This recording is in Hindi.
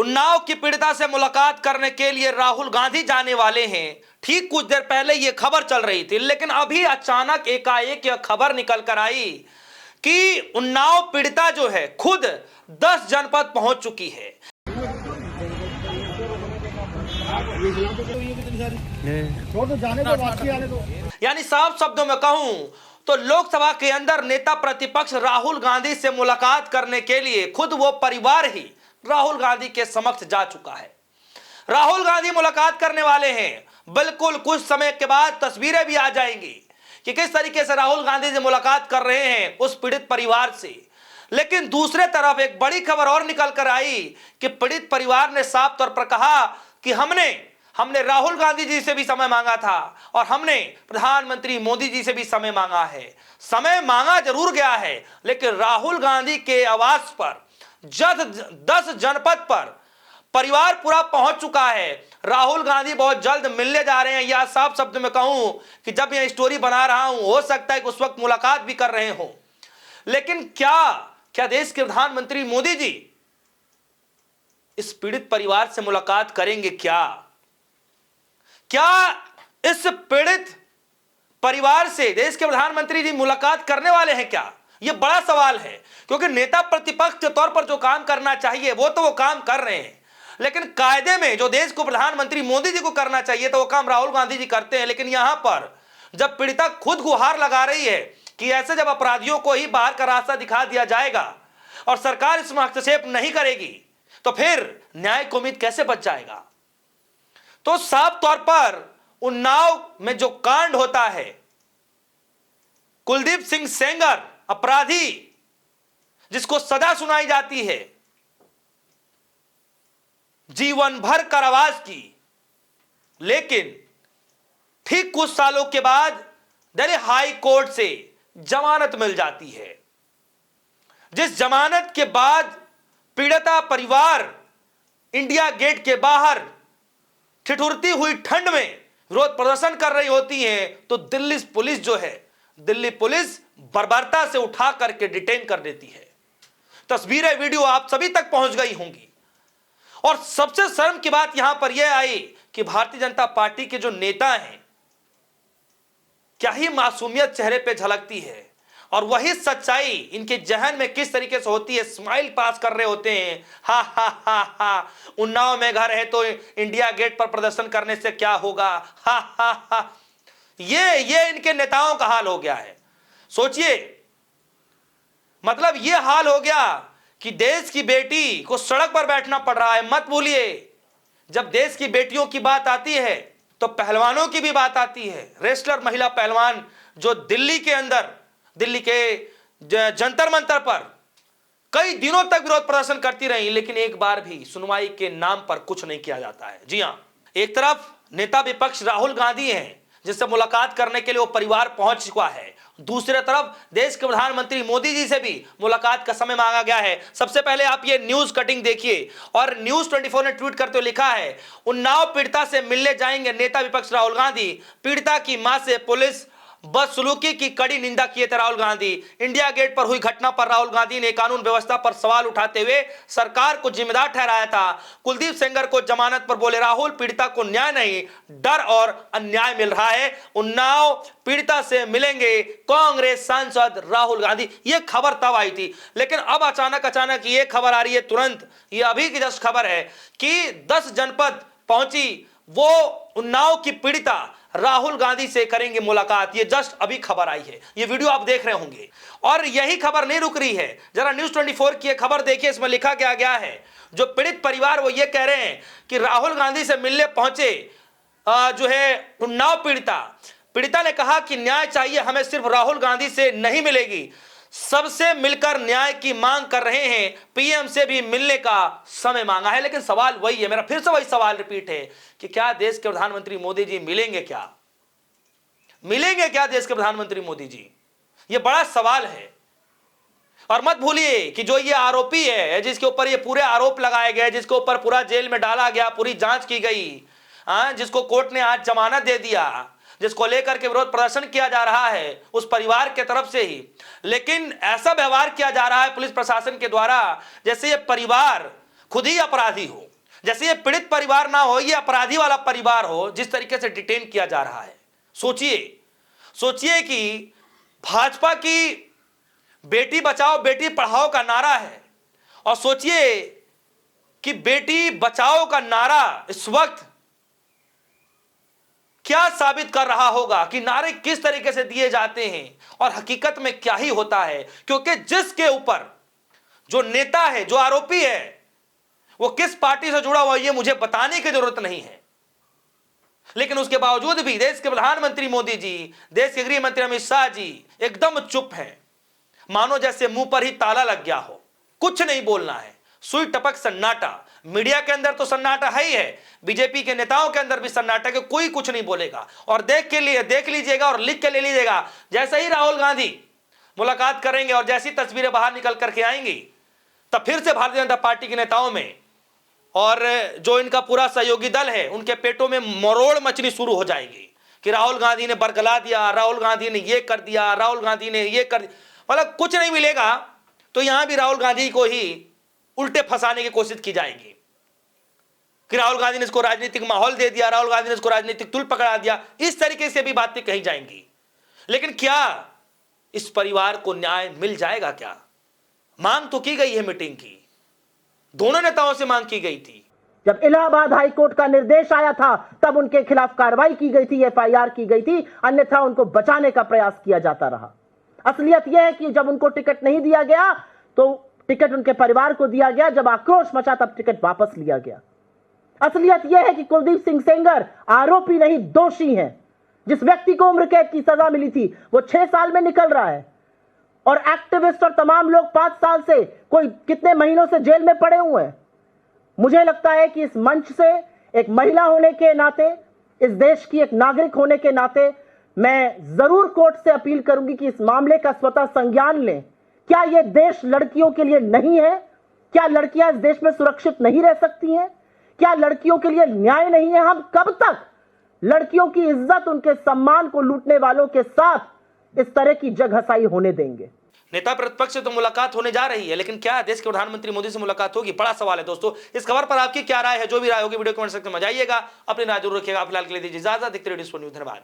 उन्नाव की पीड़िता से मुलाकात करने के लिए राहुल गांधी जाने वाले हैं। ठीक कुछ देर पहले यह खबर चल रही थी, लेकिन अभी अचानक एकाएक यह खबर निकल कर आई कि उन्नाव पीड़िता जो है खुद 10 जनपद पहुंच चुकी है। यानी साफ शब्दों में कहूं तो लोकसभा के अंदर नेता प्रतिपक्ष राहुल गांधी से मुलाकात करने के लिए खुद वो परिवार ही राहुल गांधी के समक्ष जा चुका है। राहुल गांधी मुलाकात करने वाले हैं। बिल्कुल कुछ समय के बाद तस्वीरें भी आ जाएंगी कि किस तरीके से राहुल गांधी से मुलाकात कर रहे हैं उस पीड़ित परिवार से। लेकिन दूसरे तरफ एक बड़ी खबर और निकल कर आई कि पीड़ित परिवार ने साफ तौर पर कहा कि हमने राहुल गांधी जी से भी समय मांगा था और हमने प्रधानमंत्री मोदी जी से भी समय मांगा है। समय मांगा जरूर गया है, लेकिन राहुल गांधी के आवास पर 10 जनपद पर परिवार पूरा पहुंच चुका है। राहुल गांधी बहुत जल्द मिलने जा रहे हैं, या साफ शब्द में कहूं कि जब यह स्टोरी बना रहा हूं हो सकता है कि उस वक्त मुलाकात भी कर रहे हो। लेकिन क्या देश के प्रधानमंत्री मोदी जी इस पीड़ित परिवार से मुलाकात करेंगे? क्या इस पीड़ित परिवार से देश के प्रधानमंत्री जी मुलाकात करने वाले हैं? क्या यह बड़ा सवाल है, क्योंकि नेता प्रतिपक्ष के तौर पर जो काम करना चाहिए वो तो वो काम कर रहे हैं, लेकिन कायदे में जो देश को प्रधानमंत्री मोदी जी को करना चाहिए तो वो काम राहुल गांधी जी करते हैं। लेकिन यहां पर जब पीड़िता खुद गुहार लगा रही है कि ऐसे जब अपराधियों को ही बाहर का रास्ता दिखा दिया जाएगा और सरकार इसमें हस्तक्षेप नहीं करेगी तो फिर न्याय की उम्मीद कैसे बच जाएगा? तो साफ तौर पर उन्नाव में जो कांड होता है, कुलदीप सिंह सेंगर अपराधी जिसको सजा सुनाई जाती है जीवन भर कारावास की, लेकिन ठीक कुछ सालों के बाद दिल्ली हाई कोर्ट से जमानत मिल जाती है। जिस जमानत के बाद पीड़िता परिवार इंडिया गेट के बाहर ठिठुरती हुई ठंड में विरोध प्रदर्शन कर रही होती है, तो दिल्ली पुलिस बर्बरता से उठा करके डिटेन कर देती है। तस्वीरें वीडियो आप सभी तक पहुंच गई होंगी। और सबसे शर्म की बात यहां पर यह आई कि भारतीय जनता पार्टी के जो नेता हैं, क्या ही मासूमियत चेहरे पे झलकती है और वही सच्चाई इनके जहन में किस तरीके से होती है। स्माइल पास कर रहे होते हैं, हा हा हा हा, उन्नाव में घर है तो इंडिया गेट पर प्रदर्शन करने से क्या होगा, हा हा हा। ये इनके नेताओं का हाल हो गया है। सोचिए, मतलब ये हाल हो गया कि देश की बेटी को सड़क पर बैठना पड़ रहा है। मत भूलिए, जब देश की बेटियों की बात आती है तो पहलवानों की भी बात आती है। रेसलर महिला पहलवान जो दिल्ली के जंतर मंतर पर कई दिनों तक विरोध प्रदर्शन करती रही, लेकिन एक बार भी सुनवाई के नाम पर कुछ नहीं किया जाता है। जी हां, एक तरफ नेता विपक्ष राहुल गांधी हैं जिससे मुलाकात करने के लिए वो परिवार पहुंच चुका है, दूसरी तरफ देश के प्रधानमंत्री मोदी जी से भी मुलाकात का समय मांगा गया है। सबसे पहले आप ये न्यूज कटिंग देखिए, और न्यूज 24 ने ट्वीट करते हुए लिखा है, उन्नाव पीड़िता से मिलने जाएंगे नेता विपक्ष राहुल गांधी, पीड़िता की मां से पुलिस बदसलूकी की कड़ी निंदा किए थे राहुल गांधी। इंडिया गेट पर हुई घटना पर राहुल गांधी ने कानून व्यवस्था पर सवाल उठाते हुए सरकार को जिम्मेदार ठहराया था। कुलदीप सेंगर को जमानत पर बोले राहुल, पीड़िता को न्याय नहीं डर और अन्याय मिल रहा है, उन्नाव पीड़िता से मिलेंगे कांग्रेस सांसद राहुल गांधी। यह खबर तब आई थी, लेकिन अब अचानक ये खबर आ रही है तुरंत। ये अभी की जस्ट खबर है कि 10 जनपद पहुंची वो उन्नाव की पीड़िता राहुल गांधी से करेंगे मुलाकात। ये जस्ट अभी खबर आई है, ये वीडियो आप देख रहे होंगे। और यही खबर नहीं रुक रही है, जरा न्यूज 24 की खबर देखिए। इसमें लिखा गया है, जो पीड़ित परिवार वो ये कह रहे हैं कि राहुल गांधी से मिलने पहुंचे जो है उन्नाव पीड़िता ने कहा कि न्याय चाहिए हमें, सिर्फ राहुल गांधी से नहीं मिलेगी, सबसे मिलकर न्याय की मांग कर रहे हैं, पीएम से भी मिलने का समय मांगा है। लेकिन सवाल वही है, मेरा फिर से वही सवाल रिपीट है कि क्या देश के प्रधानमंत्री मोदी जी मिलेंगे क्या देश के प्रधानमंत्री मोदी जी? यह बड़ा सवाल है। और मत भूलिए कि जो ये आरोपी है, जिसके ऊपर ये पूरे आरोप लगाए गए, जिसके ऊपर पूरा जेल में डाला गया, पूरी जांच की गई, जिसको कोर्ट ने आज जमानत दे दिया, जिसको लेकर के विरोध प्रदर्शन किया जा रहा है उस परिवार के तरफ से ही, लेकिन ऐसा व्यवहार किया जा रहा है पुलिस प्रशासन के द्वारा जैसे ये परिवार खुद ही अपराधी हो। जैसे ये पीड़ित परिवार ना हो, ये अपराधी वाला परिवार हो जिस तरीके से डिटेन किया जा रहा है। सोचिए कि भाजपा की बेटी बचाओ बेटी पढ़ाओ का नारा है, और सोचिए कि बेटी बचाओ का नारा इस वक्त क्या साबित कर रहा होगा कि नारे किस तरीके से दिए जाते हैं और हकीकत में क्या ही होता है। क्योंकि जिसके ऊपर जो नेता है, जो आरोपी है, वो किस पार्टी से जुड़ा हुआ ये मुझे बताने की जरूरत नहीं है, लेकिन उसके बावजूद भी देश के प्रधानमंत्री मोदी जी, देश के गृह मंत्री अमित शाह जी एकदम चुप हैं, मानो जैसे मुंह पर ही ताला लग गया हो, कुछ नहीं बोलना है, सुई टपक सन्नाटा। मीडिया के अंदर तो सन्नाटा है ही है, बीजेपी के नेताओं के अंदर भी सन्नाटा के कोई कुछ नहीं बोलेगा। और देख लीजिएगा और लिख के ले लीजिएगा, जैसे ही राहुल गांधी मुलाकात करेंगे और जैसी तस्वीरें बाहर निकल करके आएंगी, तब फिर से भारतीय जनता पार्टी के नेताओं में और जो इनका पूरा सहयोगी दल है उनके पेटों में मरोड़ मचनी शुरू हो जाएगी कि राहुल गांधी ने बरगला दिया, राहुल गांधी ने ये कर दिया, राहुल गांधी ने ये कर दिया। मतलब कुछ नहीं मिलेगा तो यहां भी राहुल गांधी को ही उल्टे फंसाने की कोशिश की जाएगी कि राहुल गांधी ने इसको राजनीतिक माहौल दे दिया, राहुल गांधी ने इसको राजनीतिक तुल पकड़ा दिया, इस तरीके से भी बातें कही जाएंगी। लेकिन क्या इस परिवार को न्याय मिल जाएगा? क्या मांग तो की गई है मीटिंग की, दोनों नेताओं से मांग की गई थी। जब इलाहाबाद हाई कोर्ट का निर्देश आया था तब उनके खिलाफ कार्रवाई की गई थी, एफआईआर की गई थी, अन्यथा उनको बचाने का प्रयास किया जाता रहा। असलियत यह है कि जब उनको टिकट नहीं दिया गया तो टिकट उनके परिवार को दिया गया, जब आक्रोश मचा तब टिकट वापस लिया गया। असलियत यह है कि कुलदीप सिंह सेंगर आरोपी नहीं दोषी हैं। जिस व्यक्ति को उम्र कैद की सजा मिली थी वो 6 साल में निकल रहा है, और एक्टिविस्ट और तमाम लोग 5 साल से, कोई कितने महीनों से जेल में पड़े हुए हैं। मुझे लगता है कि इस मंच से एक महिला होने के नाते, इस देश की एक नागरिक होने के नाते, मैं जरूर कोर्ट से अपील करूंगी कि इस मामले का स्वतः संज्ञान लें। क्या यह देश लड़कियों के लिए नहीं है? क्या लड़कियां इस देश में सुरक्षित नहीं रह सकती हैं? क्या लड़कियों के लिए न्याय नहीं है? हम कब तक लड़कियों की इज्जत, उनके सम्मान को लूटने वालों के साथ इस तरह की जगहसाई होने देंगे? नेता प्रतिपक्ष से तो मुलाकात होने जा रही है, लेकिन क्या देश के प्रधानमंत्री मोदी से मुलाकात होगी? बड़ा सवाल है दोस्तों। इस खबर पर आपकी क्या राय है? जो भी राय होगी वीडियो कमेंट सेक्शन में जाइएगा, अपनी राय जरूर रखिएगा। फिलहाल के लिए दीजिए इजाजत। देखते रहिए न्यूज़। धन्यवाद।